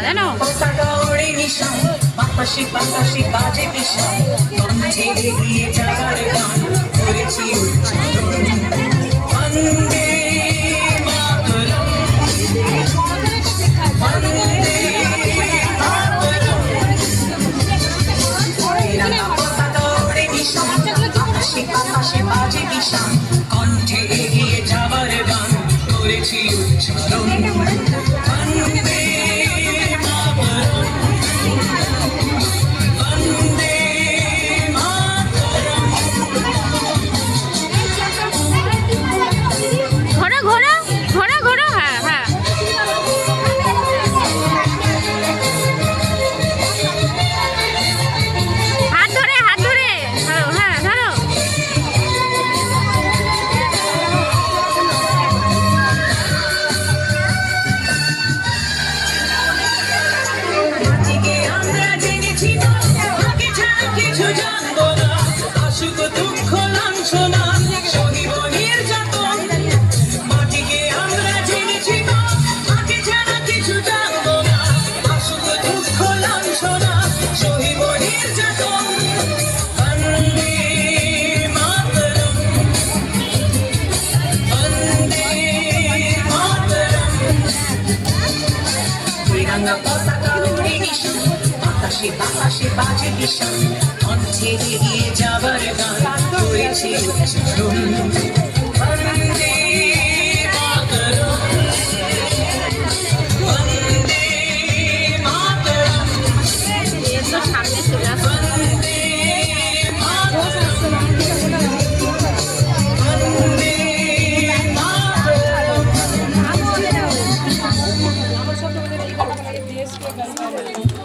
জানো? বাতাসে বাতাসে বাজে বিষা কণ্ঠে এগিয়ে যাবার গান করেছি উচ্চারণ বন্দে মাতরম বন্দে মাতরম তিরঙ্গা পতাকা ওড়ে নিশান বাতাসে বাতাসে বাজে বিষা কণ্ঠে এগিয়ে যাবার গান করেছি উচ্চারণ বন্দে দুঃখ লাঞ্ছনা সহিব নির্যাতন মাটিকে আমরা জেনেছি আগে ছাড়া কিছু জানবো না আসুক দুঃখ লাঞ্ছনা সহিব নির্যাতন বন্দে মাতরম বন্দে মাতরম তিরঙ্গা পতাকা উড়ে নিশান বাতাসে বাতাসে বাজে বিষাণ কণ্ঠে এগিয়ে যাবার গান করেছি উচ্চারণ